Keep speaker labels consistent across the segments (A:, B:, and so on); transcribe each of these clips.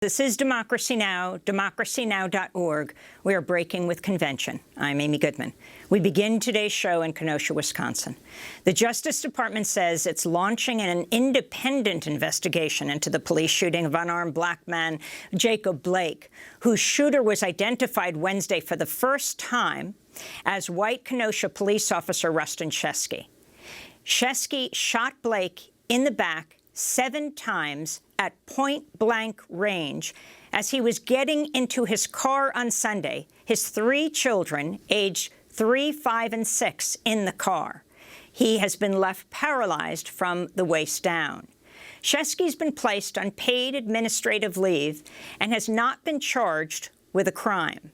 A: This is Democracy Now!, democracynow.org. We are breaking with convention. I'm Amy Goodman. We begin today's show in Kenosha, Wisconsin. The Justice Department says it's launching an independent investigation into the police shooting of unarmed black man Jacob Blake, whose shooter was identified Wednesday for the first time as white Kenosha police officer Rustin Sheskey. Sheskey shot Blake in the back 7 times at point-blank range as he was getting into his car on Sunday, his 3 children, aged 3, 5, and 6, in the car. He has been left paralyzed from the waist down. Sheskey's been placed on paid administrative leave and has not been charged with a crime.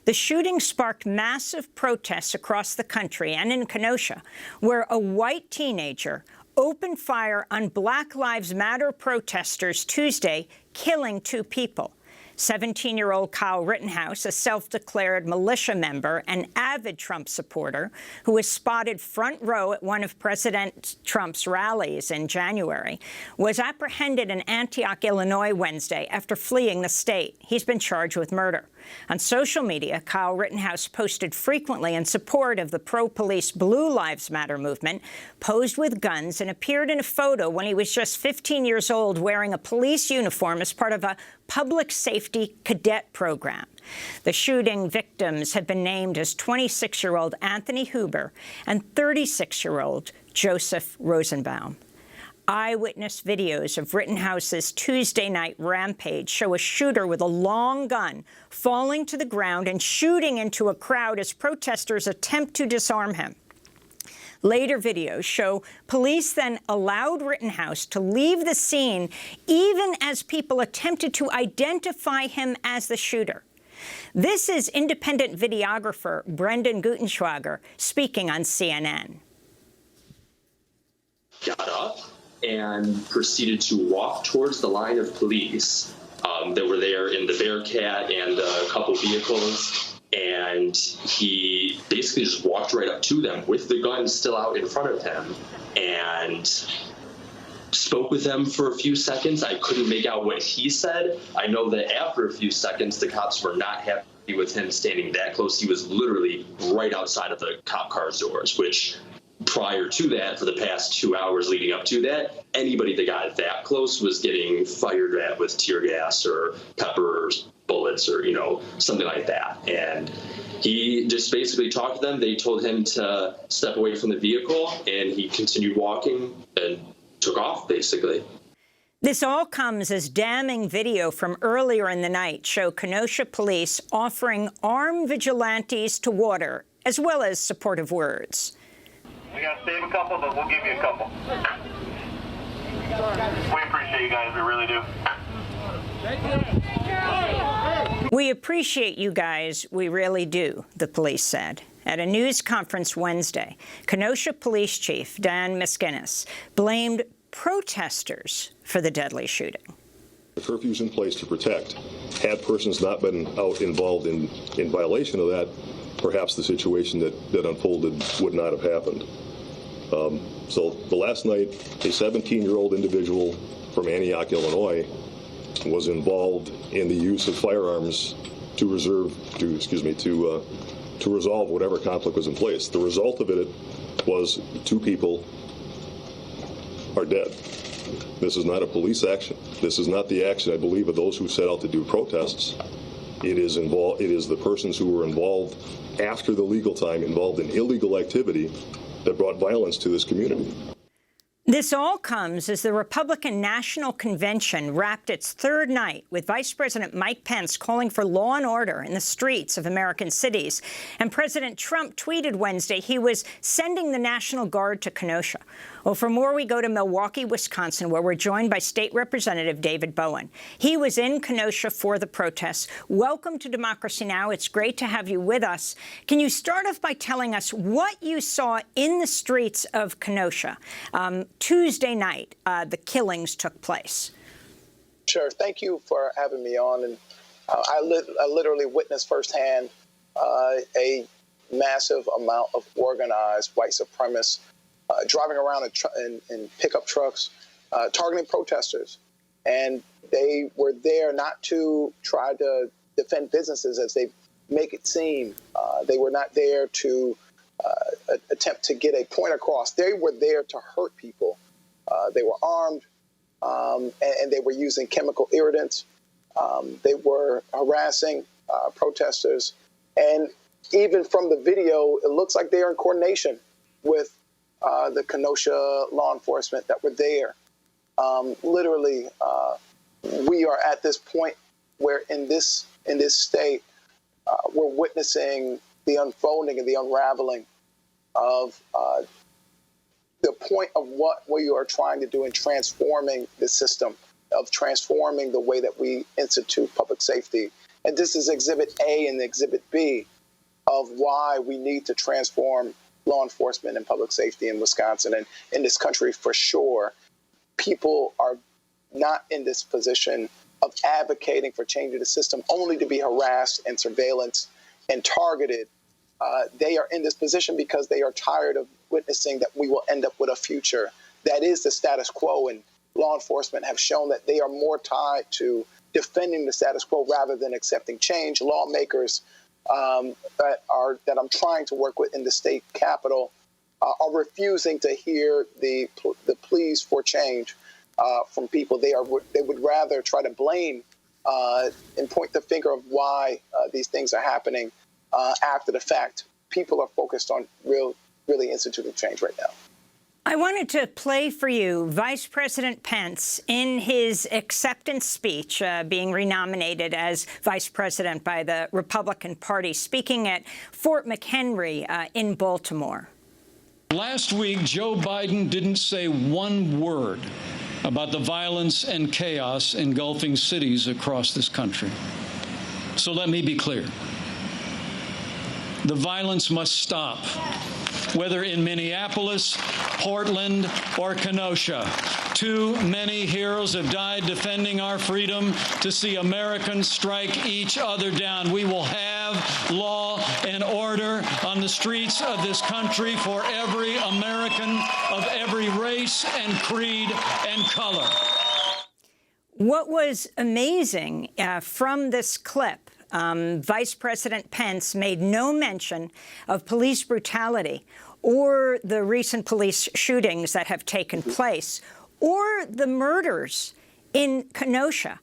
A: The shooting sparked massive protests across the country and in Kenosha, where a white teenager opened fire on Black Lives Matter protesters Tuesday, killing 2 people. 17-year-old Kyle Rittenhouse, a self-declared militia member and avid Trump supporter who was spotted front row at one of President Trump's rallies in January, was apprehended in Antioch, Illinois, Wednesday after fleeing the state. He's been charged with murder. On social media, Kyle Rittenhouse posted frequently in support of the pro-police Blue Lives Matter movement, posed with guns, and appeared in a photo when he was just 15 years old wearing a police uniform as part of a public safety cadet program. The shooting victims have been named as 26-year-old Anthony Huber and 36-year-old Joseph Rosenbaum. Eyewitness videos of Rittenhouse's Tuesday night rampage show a shooter with a long gun falling to the ground and shooting into a crowd as protesters attempt to disarm him. Later videos show police then allowed Rittenhouse to leave the scene even as people attempted to identify him as the shooter. This is independent videographer Brendan Gutenschwager speaking on CNN.
B: Got up and proceeded to walk towards the line of police that were there in the Bearcat and a couple vehicles. And he basically just walked right up to them with the gun still out in front of him and spoke with them for a few seconds. I couldn't make out what he said. I know that after a few seconds, the cops were not happy with him standing that close. He was literally right outside of the cop car's doors, which prior to that, for the past 2 hours leading up to that, anybody that got that close was getting fired at with tear gas or pepper bullets or, something like that. And he just basically talked to them. They told him to step away from the vehicle, and he continued walking and took off, basically.
A: This all comes as damning video from earlier in the night show Kenosha police offering armed vigilantes to water, as well as supportive words.
C: We got to save a couple, but we'll give you a couple. We appreciate you guys. We really do.
A: We appreciate you guys. We really do, the police said. At a news conference Wednesday, Kenosha Police Chief Dan Miskinis blamed protesters for the deadly shooting.
D: The curfew's in place to protect. Had persons not been out involved in violation of that, perhaps the situation that unfolded would not have happened. So the last night, a 17-year-old individual from Antioch, Illinois, was involved in the use of firearms to resolve whatever conflict was in place. The result of it was 2 people are dead. This is not a police action. This is not the action, I believe, of those who set out to do protests. It is the persons who were involved after the legal time, involved in illegal activity that brought violence to this community.
A: This all comes as the Republican National Convention wrapped its 3rd night with Vice President Mike Pence calling for law and order in the streets of American cities. And President Trump tweeted Wednesday he was sending the National Guard to Kenosha. Well, for more, we go to Milwaukee, Wisconsin, where we're joined by State Representative David Bowen. He was in Kenosha for the protests. Welcome to Democracy Now! It's great to have you with us. Can you start off by telling us what you saw in the streets of Kenosha? Tuesday night, the killings took place.
E: Sure. Thank you for having me on. And I literally witnessed firsthand a massive amount of organized white supremacists driving around in pickup trucks, targeting protesters. And They were there not to try to defend businesses as they make it seem. They were not there to attempt to get a point across. They were there to hurt people. They were armed, and they were using chemical irritants. They were harassing protesters. And even from the video, it looks like they are in coordination with the Kenosha law enforcement that were there. Literally, we are at this point where in this state, we're witnessing the unfolding and the unraveling of the point of what we are trying to do in transforming the system, of transforming the way that we institute public safety. And this is Exhibit A and Exhibit B of why we need to transform law enforcement and public safety in Wisconsin and in this country for sure. People are not in this position of advocating for changing the system only to be harassed and surveillance and targeted. They are in this position because they are tired of witnessing that we will end up with a future that is the status quo, and law enforcement have shown that they are more tied to defending the status quo rather than accepting change. Lawmakers that I'm trying to work with in the state capitol are refusing to hear the pleas for change from people. They would rather try to blame and point the finger of why these things are happening after the fact. People are focused on really instituting change right now.
A: I wanted to play for you Vice President Pence in his acceptance speech, being renominated as vice president by the Republican Party, speaking at Fort McHenry in Baltimore.
F: Last week, Joe Biden didn't say one word about the violence and chaos engulfing cities across this country. So let me be clear. The violence must stop, whether in Minneapolis, Portland, or Kenosha. Too many heroes have died defending our freedom to see Americans strike each other down. We will have law and order on the streets of this country for every American of every race and creed and color.
A: What was amazing from this clip, Vice President Pence made no mention of police brutality or the recent police shootings that have taken place or the murders in Kenosha.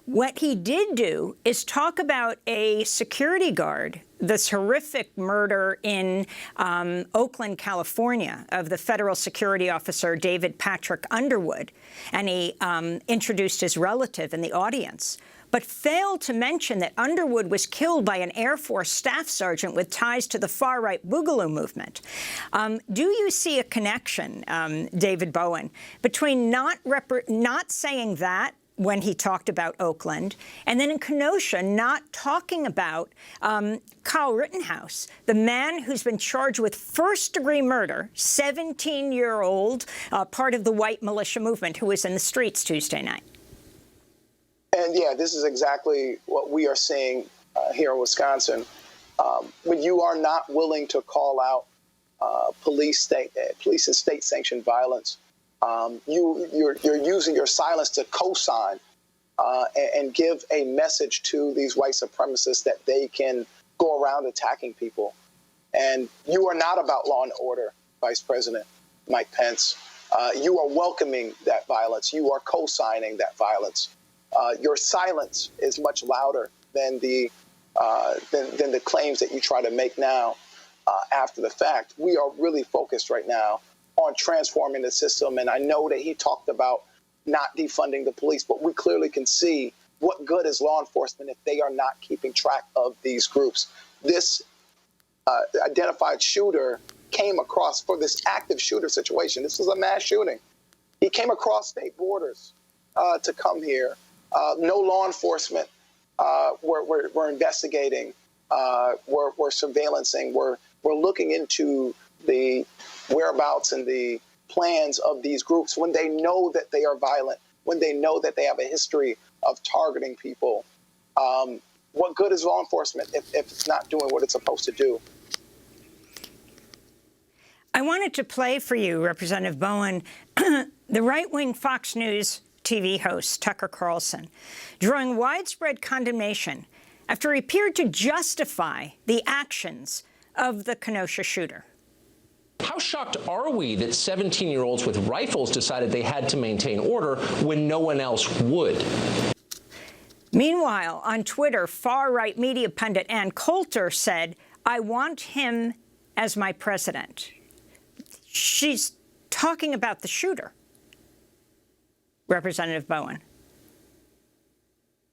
A: What he did do is talk about a security guard, this horrific murder in Oakland, California, of the federal security officer David Patrick Underwood, and he introduced his relative in the audience, but failed to mention that Underwood was killed by an Air Force staff sergeant with ties to the far-right Boogaloo movement. Do you see a connection, David Bowen, between not saying that when he talked about Oakland, and then in Kenosha not talking about Kyle Rittenhouse, the man who's been charged with first-degree murder, 17-year-old, part of the white militia movement who was in the streets Tuesday night?
E: And yeah, this is exactly what we are seeing here in Wisconsin. When you are not willing to call out police and state-sanctioned violence, you're using your silence to co-sign and give a message to these white supremacists that they can go around attacking people. And you are not about law and order, Vice President Mike Pence. You are welcoming that violence. You are co-signing that violence. Your silence is much louder than the claims that you try to make now after the fact. We are really focused right now on transforming the system. And I know that he talked about not defunding the police, but we clearly can see what good is law enforcement if they are not keeping track of these groups. This identified shooter came across for this active shooter situation. This was a mass shooting. He came across state borders to come here. No law enforcement were investigating, were surveillancing, were looking into the whereabouts and the plans of these groups when they know that they are violent, when they know that they have a history of targeting people. What good is law enforcement if it's not doing what it's supposed to do?
A: I wanted to play for you, Representative Bowen, the right-wing Fox News TV host Tucker Carlson, drawing widespread condemnation after he appeared to justify the actions of the Kenosha shooter.
G: How shocked are we that 17-year-olds with rifles decided they had to maintain order when no one else would?
A: Meanwhile, on Twitter, far-right media pundit Ann Coulter said, "I want him as my president." She's talking about the shooter. Representative Bowen.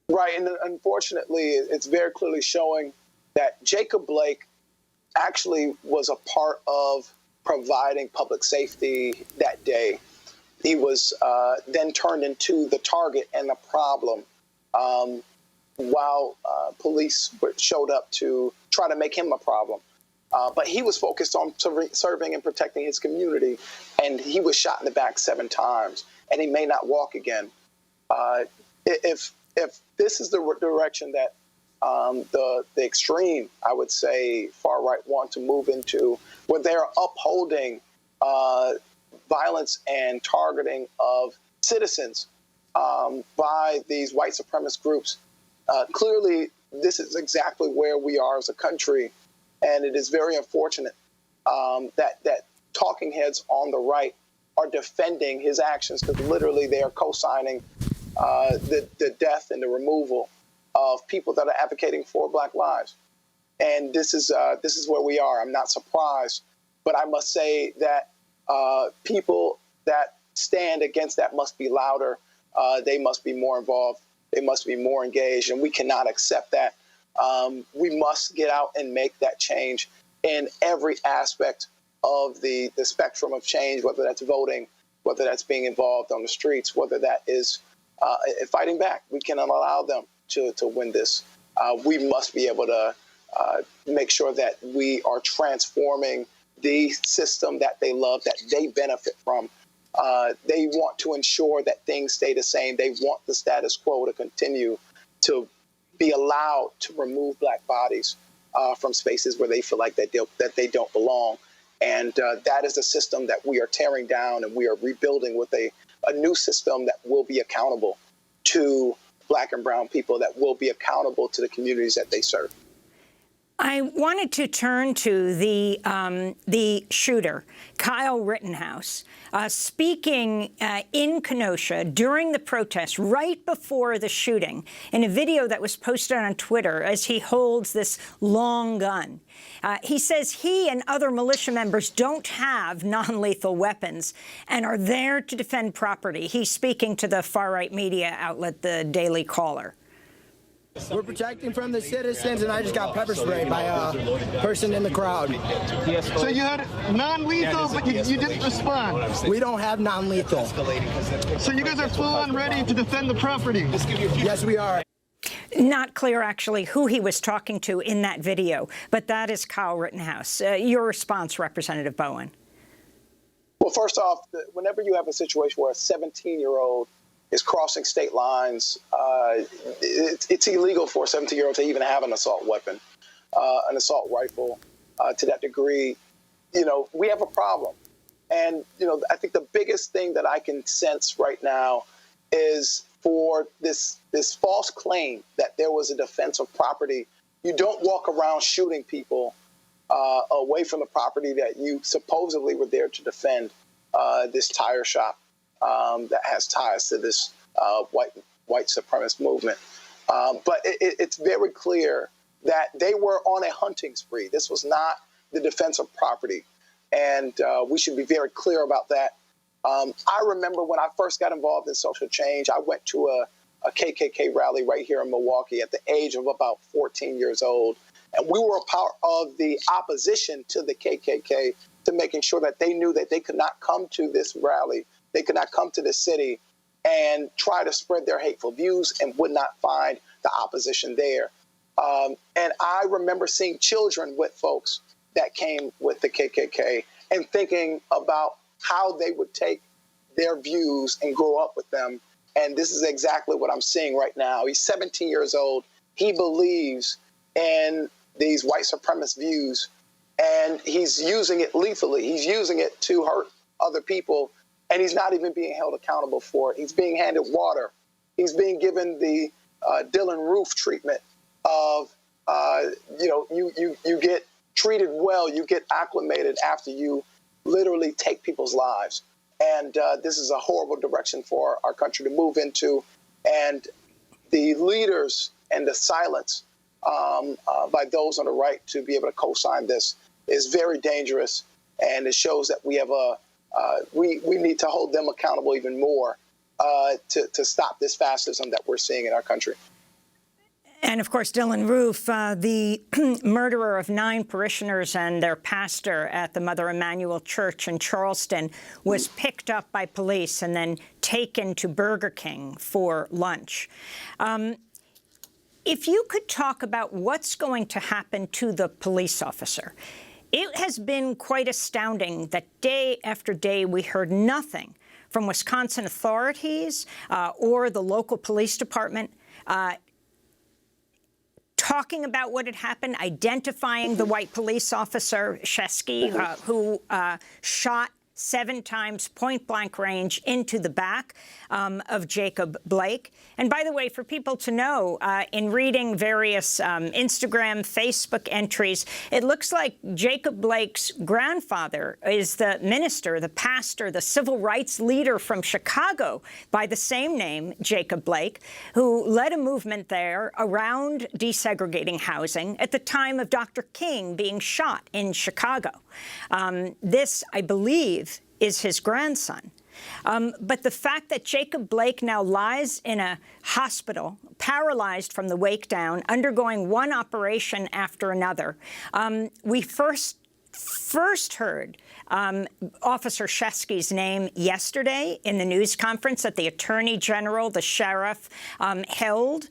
E: Right, and unfortunately, it's very clearly showing that Jacob Blake actually was a part of providing public safety that day. He was then turned into the target and the problem while police showed up to try to make him a problem. But he was focused on serving and protecting his community, and he was shot in the back 7 times, and he may not walk again. If this is the direction that the extreme, I would say, far right want to move into, where they're upholding violence and targeting of citizens by these white supremacist groups, clearly this is exactly where we are as a country. And it is very unfortunate that talking heads on the right are defending his actions, because literally they are co-signing the death and the removal of people that are advocating for Black lives. And this is where we are. I'm not surprised, but I must say that people that stand against that must be louder. They must be more involved. They must be more engaged, and we cannot accept that. We must get out and make that change in every aspect of the spectrum of change, whether that's voting, whether that's being involved on the streets, whether that is fighting back. We cannot allow them to win this. We must be able to make sure that we are transforming the system that they love, that they benefit from. They want to ensure that things stay the same. They want the status quo to continue, to be allowed to remove Black bodies from spaces where they feel like that they don't belong. And that is the system that we are tearing down, and we are rebuilding with a new system that will be accountable to Black and brown people, that will be accountable to the communities that they serve.
A: I wanted to turn to the shooter, Kyle Rittenhouse, speaking in Kenosha during the protest right before the shooting in a video that was posted on Twitter as he holds this long gun. He says he and other militia members don't have non-lethal weapons and are there to defend property. He's speaking to the far-right media outlet, the Daily Caller.
H: We're protecting from the citizens, and I just got pepper sprayed by a person in the crowd.
I: So you had non-lethal, but you didn't respond.
H: We don't have non-lethal.
I: So you guys are full on ready to defend the property?
H: Yes, we are.
A: Not clear, actually, who he was talking to in that video, but that is Kyle Rittenhouse. Your response, Representative Bowen.
E: Well, first off, whenever you have a situation where a 17-year-old is crossing state lines, it's illegal for a 17-year-old to even have an assault weapon, an assault rifle. To that degree, we have a problem. And, I think the biggest thing that I can sense right now is for this false claim that there was a defense of property. You don't walk around shooting people away from the property that you supposedly were there to defend, this tire shop that has ties to this white supremacist movement. But it's very clear that they were on a hunting spree. This was not the defense of property. And we should be very clear about that. I remember when I first got involved in social change, I went to a KKK rally right here in Milwaukee at the age of about 14 years old. And we were a part of the opposition to the KKK, to making sure that they knew that they could not come to this rally, they could not come to the city and try to spread their hateful views and would not find the opposition there. And I remember seeing children with folks that came with the KKK and thinking about how they would take their views and grow up with them. And this is exactly what I'm seeing right now. He's 17 years old. He believes in these white supremacist views, and he's using it lethally. He's using it to hurt other people and he's not even being held accountable for it. He's being handed water. He's being given the Dylann Roof treatment of, you get treated well, you get acclimated after you literally take people's lives. And this is a horrible direction for our country to move into. And the leaders and the silence by those on the right to be able to co-sign this is very dangerous. And it shows that we have we need to hold them accountable even more to stop this fascism that we're seeing in our country.
A: And, of course, Dylann Roof, the murderer of 9 parishioners and their pastor at the Mother Emanuel Church in Charleston, was picked up by police and then taken to Burger King for lunch. If you could talk about what's going to happen to the police officer. It has been quite astounding that day after day we heard nothing from Wisconsin authorities or the local police department talking about what had happened, identifying the white police officer, Wisc, who shot 7 times point-blank range into the back of Jacob Blake. And by the way, for people to know, in reading various Instagram, Facebook entries, it looks like Jacob Blake's grandfather is the minister, the pastor, the civil rights leader from Chicago by the same name, Jacob Blake, who led a movement there around desegregating housing at the time of Dr. King being shot in Chicago. This, I believe, is his grandson. But the fact that Jacob Blake now lies in a hospital, paralyzed from the waist down, undergoing one operation after another, we first heard Officer Wisc's name yesterday in the news conference that the Attorney General, the sheriff, held.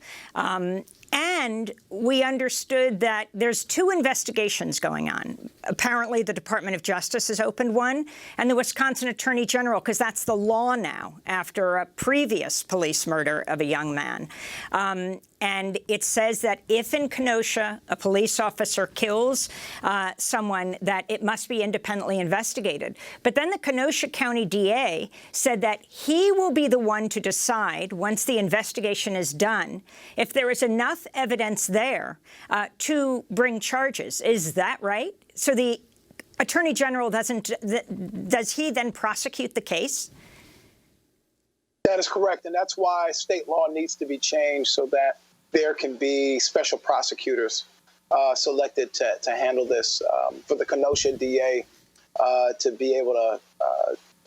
A: And we understood that there's 2 investigations going on. Apparently, the Department of Justice has opened one, and the Wisconsin Attorney General, because that's the law now after a previous police murder of a young man. And it says that if in Kenosha a police officer kills someone, that it must be independently investigated. But then the Kenosha County DA said that he will be the one to decide, once the investigation is done, if there is enough evidence there to bring charges. Is that right? So the Attorney General does he then prosecute the case?
E: That is correct, and that's why state law needs to be changed so that there can be special prosecutors selected to handle this. For the Kenosha DA to be able to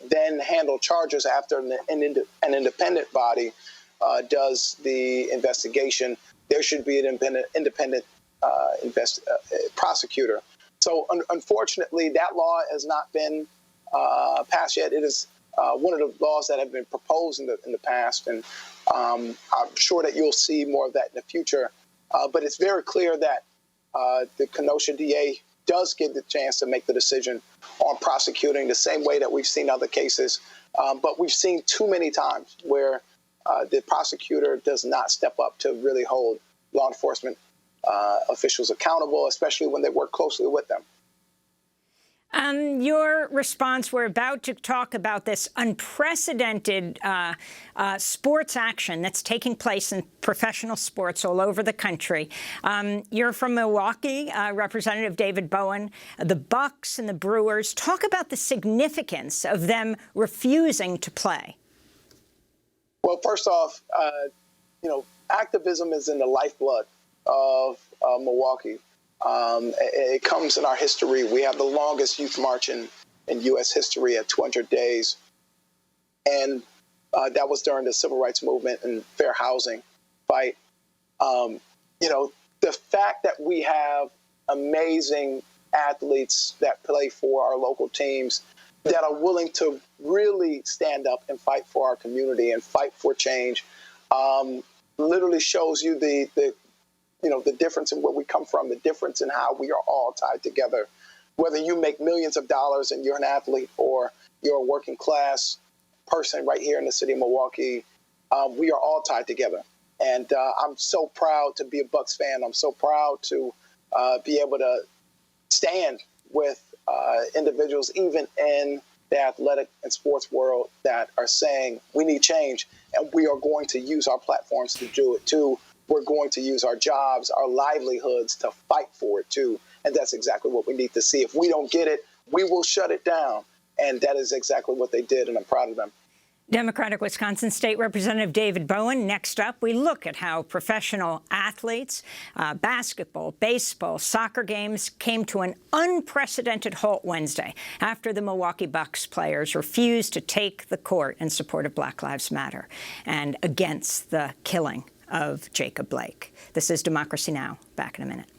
E: then handle charges after an independent body does the investigation, there should be an independent prosecutor. So unfortunately, that law has not been passed yet. It is one of the laws that have been proposed in the past, and I'm sure that you'll see more of that in the future. But it's very clear that the Kenosha DA does get the chance to make the decision on prosecuting the same way that we've seen other cases. But we've seen too many times where the prosecutor does not step up to really hold law enforcement officials accountable, especially when they work closely with them.
A: Your response, we're about to talk about this unprecedented sports action that's taking place in professional sports all over the country. You're from Milwaukee, Representative David Bowen, the Bucks and the Brewers. Talk about the significance of them refusing to play.
E: Well, first off, activism is in the lifeblood of Milwaukee. It comes in our history. We have the longest youth march in U.S. history at 200 days. And that was during the civil rights movement and fair housing fight. The fact that we have amazing athletes that play for our local teams that are willing to really stand up and fight for our community and fight for change literally shows you the difference in where we come from, the difference in how we are all tied together. Whether you make millions of dollars and you're an athlete or you're a working class person right here in the city of Milwaukee, we are all tied together. And I'm so proud to be a Bucks fan. I'm so proud to be able to stand with individuals, even in the athletic and sports world that are saying we need change, and we are going to use our platforms to do it too. We're going to use our jobs, our livelihoods to fight for it too. And that's exactly what we need to see. If we don't get it, we will shut it down. And that is exactly what they did, and I'm proud of them.
A: Democratic Wisconsin State Representative David Bowen. Next up, we look at how professional athletes, basketball, baseball, soccer games came to an unprecedented halt Wednesday after the Milwaukee Bucks players refused to take the court in support of Black Lives Matter and against the killing of Jacob Blake. This is Democracy Now! Back in a minute.